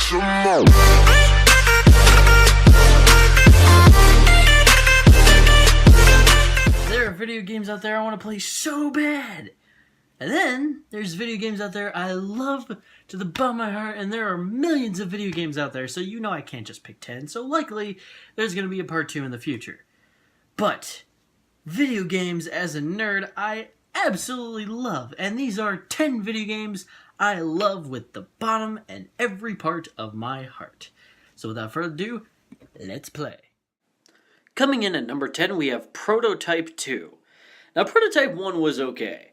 some more. There are video games out there I want to play so bad. And then there's video games out there I love to the bottom of my heart, and there are millions of video games out there, so you know I can't just pick 10, so likely there's going to be a part 2 in the future. But video games as a nerd I absolutely love, and these are 10 video games I love with the bottom and every part of my heart. So without further ado, let's play. Coming in at number 10, we have Prototype 2. Now, Prototype 1 was okay.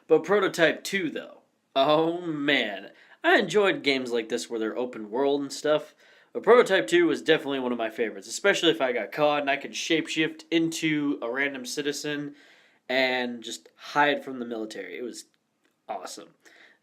But Prototype 2, though, oh man, I enjoyed games like this where they're open world and stuff, but Prototype 2 was definitely one of my favorites, especially if I got caught and I could shapeshift into a random citizen and just hide from the military. It was awesome.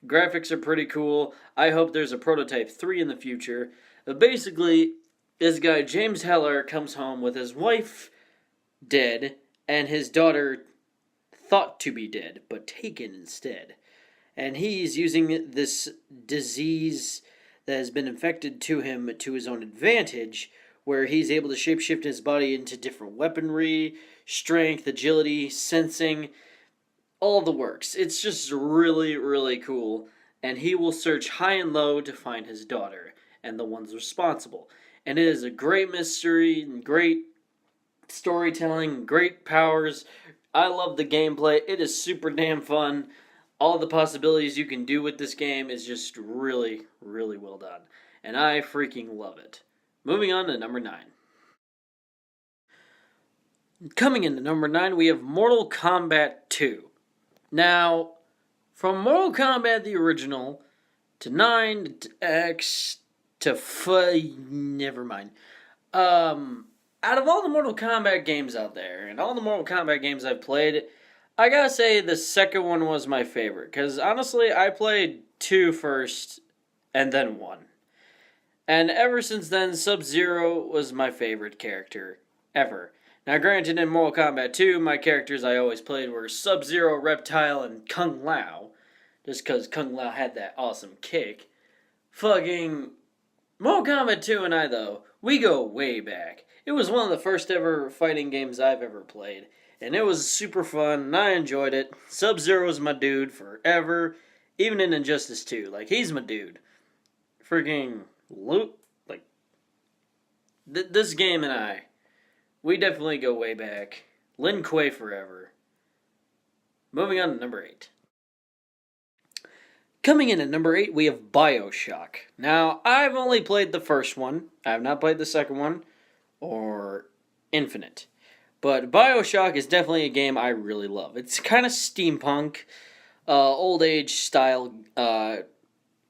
Graphics are pretty cool. I hope there's a Prototype 3 in the future. But basically, this guy, James Heller, comes home with his wife dead and his daughter thought to be dead, but taken instead. And he's using this disease that has been infected to him to his own advantage, where he's able to shapeshift his body into different weaponry, strength, agility, sensing, all the works. It's just really, really cool. And he will search high and low to find his daughter and the ones responsible. And it is a great mystery and great storytelling, great powers. I love the gameplay. It is super damn fun. All the possibilities you can do with this game is just really, really well done. And I freaking love it. Moving on to number 9. Coming into number 9, we have Mortal Kombat 2. Now, from Mortal Kombat the original, to 9, to X, to never mind. Out of all the Mortal Kombat games out there, and all the Mortal Kombat games I've played, I gotta say the second one was my favorite. Because honestly, I played 2 first, and then 1. And ever since then, Sub-Zero was my favorite character, ever. Now granted, in Mortal Kombat 2, my characters I always played were Sub-Zero, Reptile, and Kung Lao. Just because Kung Lao had that awesome kick. Fucking Mortal Kombat 2 and I, though, we go way back. It was one of the first ever fighting games I've ever played, and it was super fun, and I enjoyed it. Sub-Zero's my dude forever, even in Injustice 2. Like, he's my dude. Freaking Luke, like, this game and I, we definitely go way back. Lin Kuei forever. Moving on to number 8. Coming in at number 8, we have BioShock. Now, I've only played the first one. I have not played the second one, or Infinite. But BioShock is definitely a game I really love. It's kind of steampunk, old age style,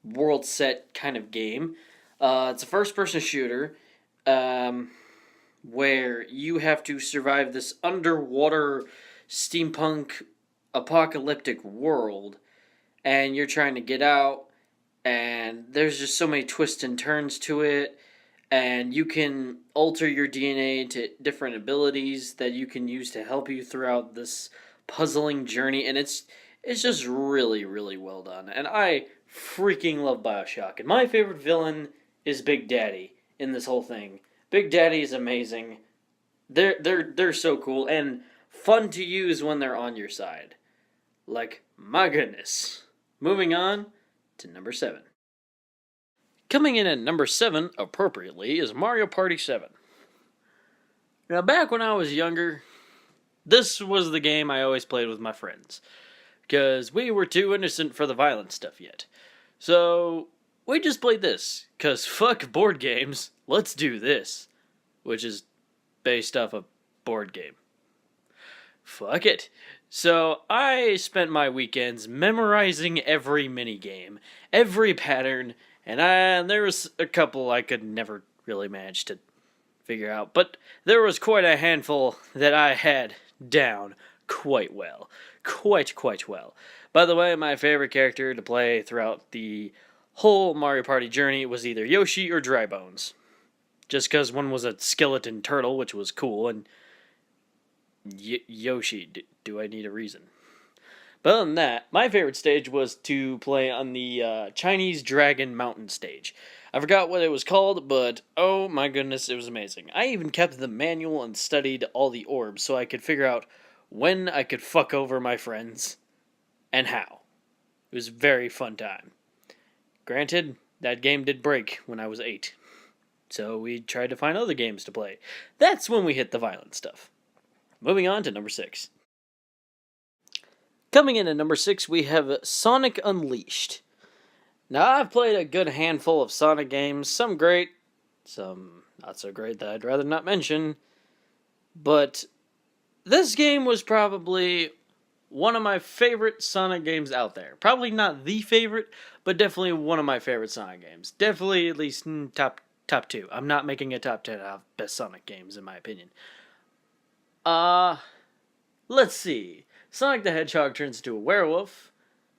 world set kind of game. It's a first person shooter, where you have to survive this underwater steampunk apocalyptic world, and you're trying to get out, and there's just so many twists and turns to it. And you can alter your DNA to different abilities that you can use to help you throughout this puzzling journey. And it's just really, really well done. And I freaking love BioShock. And my favorite villain is Big Daddy in this whole thing. Big Daddy is amazing. They're so cool and fun to use when they're on your side. Like, my goodness. Moving on to number 7. Coming in at number 7, appropriately, is Mario Party 7. Now, back when I was younger, this was the game I always played with my friends, because we were too innocent for the violent stuff yet. So, we just played this, because fuck board games, let's do this, which is based off a board game. Fuck it. So, I spent my weekends memorizing every minigame, every pattern, and there was a couple I could never really manage to figure out. But there was quite a handful that I had down quite well. Quite well. By the way, my favorite character to play throughout the whole Mario Party journey was either Yoshi or Dry Bones. Just because one was a skeleton turtle, which was cool, and Yoshi, do I need a reason? But other than that, my favorite stage was to play on the Chinese Dragon Mountain stage. I forgot what it was called, but oh my goodness, it was amazing. I even kept the manual and studied all the orbs so I could figure out when I could fuck over my friends and how. It was a very fun time. Granted, that game did break when I was 8. So we tried to find other games to play. That's when we hit the violent stuff. Moving on to number 6. Coming in at number 6, we have Sonic Unleashed. Now, I've played a good handful of Sonic games, some great, some not so great that I'd rather not mention, but this game was probably one of my favorite Sonic games out there. Probably not the favorite, but definitely one of my favorite Sonic games. Definitely at least top 2. I'm not making a top 10 of best Sonic games, in my opinion. Let's see. Sonic the Hedgehog turns into a werewolf.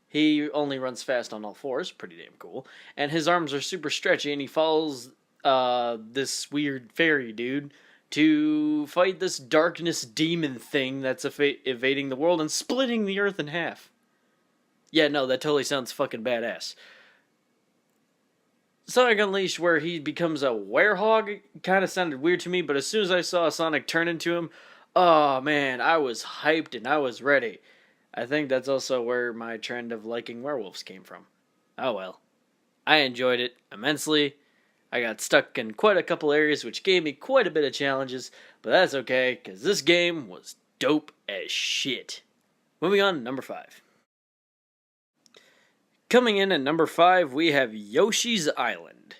He only runs fast on all fours, pretty damn cool. And his arms are super stretchy, and he follows this weird fairy dude to fight this darkness demon thing that's evading the world and splitting the earth in half. Yeah, no, that totally sounds fucking badass. Sonic Unleashed, where he becomes a werehog, kind of sounded weird to me, but as soon as I saw Sonic turn into him, oh man, I was hyped and I was ready. I think that's also where my trend of liking werewolves came from. Oh well. I enjoyed it immensely. I got stuck in quite a couple areas which gave me quite a bit of challenges, but that's okay, because this game was dope as shit. Moving on to number 5. Coming in at number 5, we have Yoshi's Island,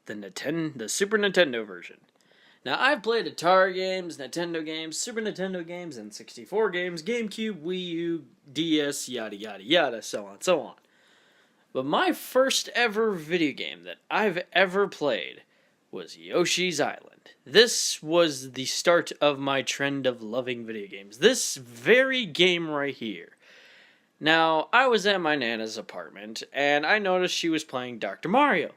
the Super Nintendo version. Now, I've played Atari games, Nintendo games, Super Nintendo games, and 64 games, GameCube, Wii U, DS, yada yada yada, so on, so on. But my first ever video game that I've ever played was Yoshi's Island. This was the start of my trend of loving video games. This very game right here. Now, I was at my Nana's apartment, and I noticed she was playing Dr. Mario.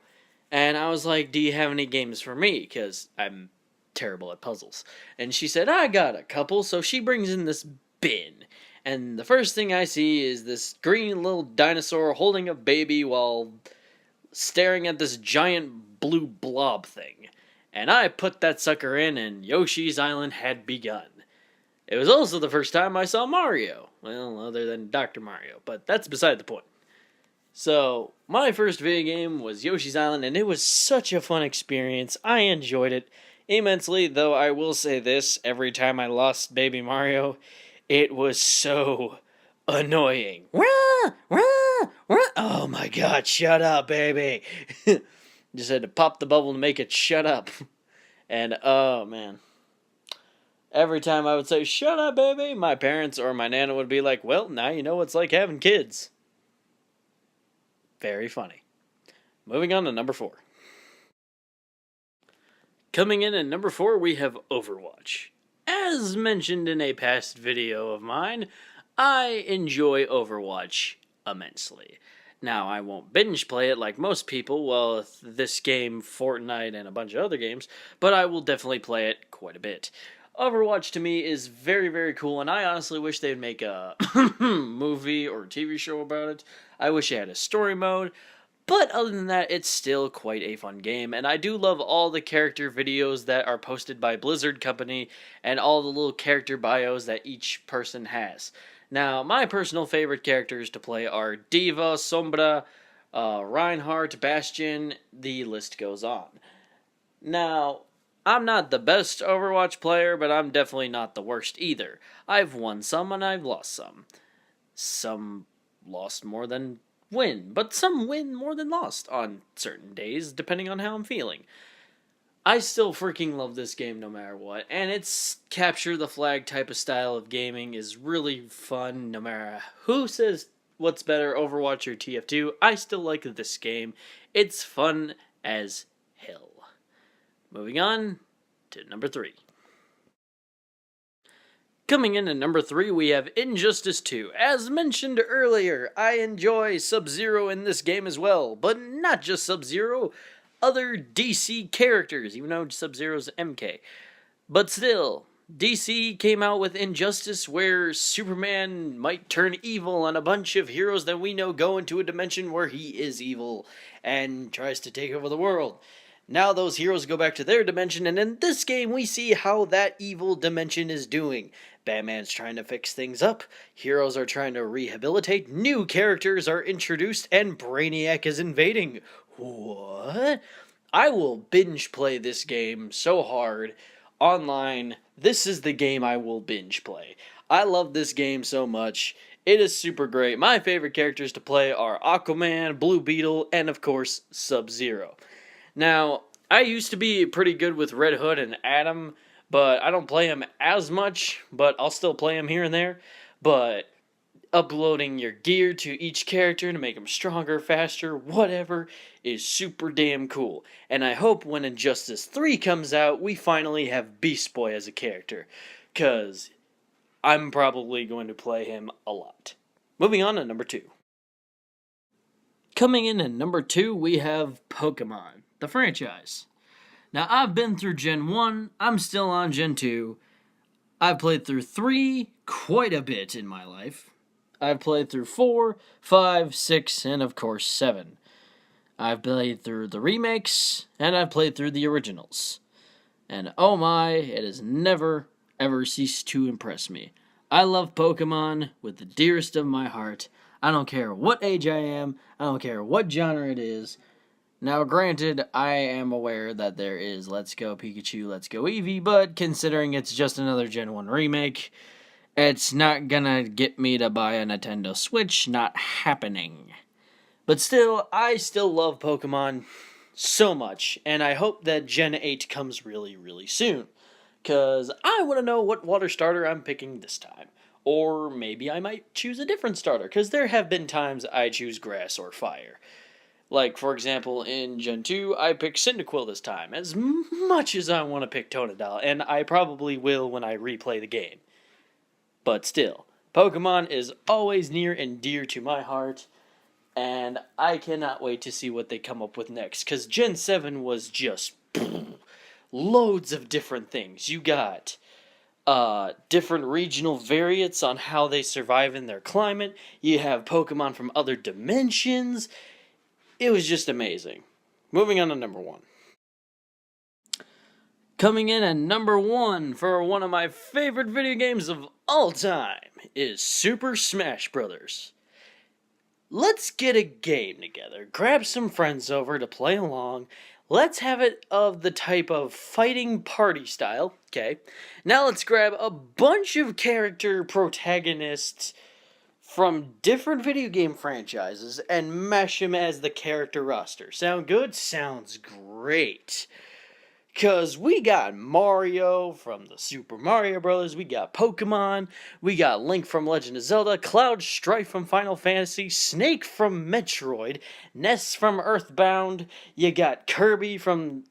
And I was like, do you have any games for me? Because I'm terrible at puzzles. And she said, I got a couple, so she brings in this bin. And the first thing I see is this green little dinosaur holding a baby while staring at this giant blue blob thing. And I put that sucker in, and Yoshi's Island had begun. It was also the first time I saw Mario. Well, other than Dr. Mario, but that's beside the point. So, my first video game was Yoshi's Island, and it was such a fun experience. I enjoyed it immensely, though I will say this, every time I lost Baby Mario, it was so annoying. Rah, rah, rah. Oh my god, shut up, baby. Just had to pop the bubble to make it shut up. And, oh man. Every time I would say, shut up, baby, my parents or my nana would be like, well, now you know what it's like having kids. Very funny. Moving on to number 4. Coming in at number 4, we have Overwatch. As mentioned in a past video of mine, I enjoy Overwatch immensely. Now, I won't binge play it like most people, well, with this game, Fortnite, and a bunch of other games, but I will definitely play it quite a bit. Overwatch to me is very, very cool, and I honestly wish they'd make a movie or TV show about it. I wish it had a story mode, but other than that, it's still quite a fun game, and I do love all the character videos that are posted by Blizzard Company, and all the little character bios that each person has. Now, my personal favorite characters to play are Diva, Sombra, Reinhardt, Bastion, the list goes on. Now, I'm not the best Overwatch player, but I'm definitely not the worst either. I've won some and I've lost some. Some lost more than win, but some win more than lost on certain days, depending on how I'm feeling. I still freaking love this game no matter what, and its capture the flag type of style of gaming is really fun no matter who says what's better, Overwatch or TF2. I still like this game. It's fun as hell. Moving on to number 3. Coming in at number 3, we have Injustice 2. As mentioned earlier, I enjoy Sub-Zero in this game as well, but not just Sub-Zero, other DC characters, even though Sub-Zero's MK. But still, DC came out with Injustice, where Superman might turn evil and a bunch of heroes that we know go into a dimension where he is evil and tries to take over the world. Now those heroes go back to their dimension, and in this game we see how that evil dimension is doing. Batman's trying to fix things up, heroes are trying to rehabilitate, new characters are introduced, and Brainiac is invading. What? I will binge play this game so hard online. This is the game I will binge play. I love this game so much. It is super great. My favorite characters to play are Aquaman, Blue Beetle, and of course Sub-Zero. Now, I used to be pretty good with Red Hood and Atom, but I don't play him as much, but I'll still play him here and there. But uploading your gear to each character to make them stronger, faster, whatever, is super damn cool. And I hope when Injustice 3 comes out, we finally have Beast Boy as a character, because I'm probably going to play him a lot. Moving on to number 2. Coming in at number 2, we have Pokemon, the franchise. Now, I've been through Gen 1, I'm still on Gen 2. I've played through 3 quite a bit in my life. I've played through 4, 5, 6, and of course 7. I've played through the remakes, and I've played through the originals. And oh my, it has never, ever ceased to impress me. I love Pokemon with the dearest of my heart. I don't care what age I am, I don't care what genre it is. Now granted, I am aware that there is Let's Go Pikachu, Let's Go Eevee, but considering it's just another Gen 1 remake, it's not gonna get me to buy a Nintendo Switch, not happening. But still, I still love Pokemon so much, and I hope that Gen 8 comes really, really soon. Because I want to know what water starter I'm picking this time. Or maybe I might choose a different starter, because there have been times I choose grass or fire. Like, for example, in Gen 2, I picked Cyndaquil this time, as much as I want to pick Totodile, and I probably will when I replay the game. But still, Pokemon is always near and dear to my heart, and I cannot wait to see what they come up with next, because Gen 7 was just loads of different things. You got different regional variants on how they survive in their climate. You have Pokemon from other dimensions. It was just amazing. Moving on to number 1. Coming in at number 1 for one of my favorite video games of all time is Super Smash Bros. Let's get a game together, grab some friends over to play along. Let's have it of the type of fighting party style, okay? Now let's grab a bunch of character protagonists from different video game franchises and mesh them as the character roster. Sound good? Sounds great. Because we got Mario from the Super Mario Bros., we got Pokemon, we got Link from Legend of Zelda, Cloud Strife from Final Fantasy, Snake from Metroid, Ness from Earthbound, you got Kirby from,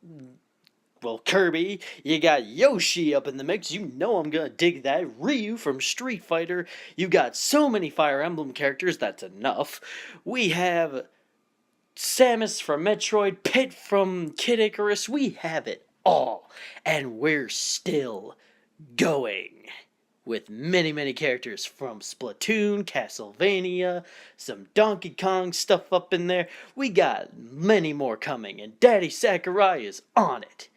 well, Kirby, you got Yoshi up in the mix, you know I'm gonna dig that, Ryu from Street Fighter, you got so many Fire Emblem characters, that's enough. We have Samus from Metroid, Pit from Kid Icarus, we have it all, and we're still going with many, many characters from Splatoon, Castlevania, some Donkey Kong stuff up in there. We got many more coming, and Daddy Sakurai is on it.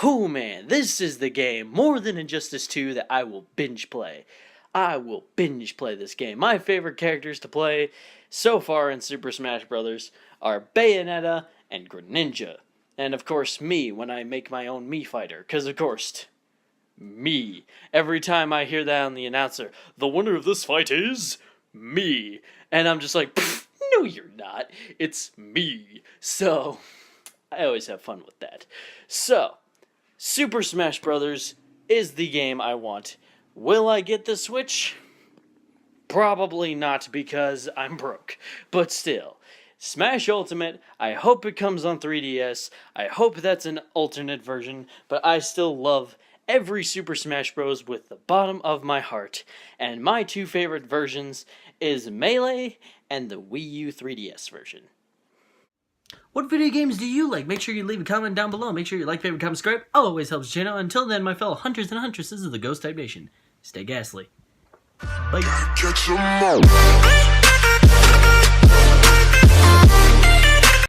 Oh man, this is the game, more than Injustice 2, that I will binge play. I will binge play this game. My favorite characters to play so far in Super Smash Bros. Are Bayonetta and Greninja. And of course me, when I make my own Mii fighter. Because of course, me. Every time I hear that on the announcer, the winner of this fight is me. And I'm just like, no you're not. It's me. So, I always have fun with that. So, Super Smash Bros. Is the game I want. Will I get the Switch? Probably not, because I'm broke. But still. Smash Ultimate, I hope it comes on 3DS, I hope that's an alternate version, but I still love every Super Smash Bros. With the bottom of my heart, and my 2 favorite versions is Melee and the Wii U 3DS version. What video games do you like? Make sure you leave a comment down below. Make sure you like, favorite, comment, subscribe. Always helps the channel. Until then, my fellow hunters and huntresses of the Ghost Type Nation, stay ghastly. Bye.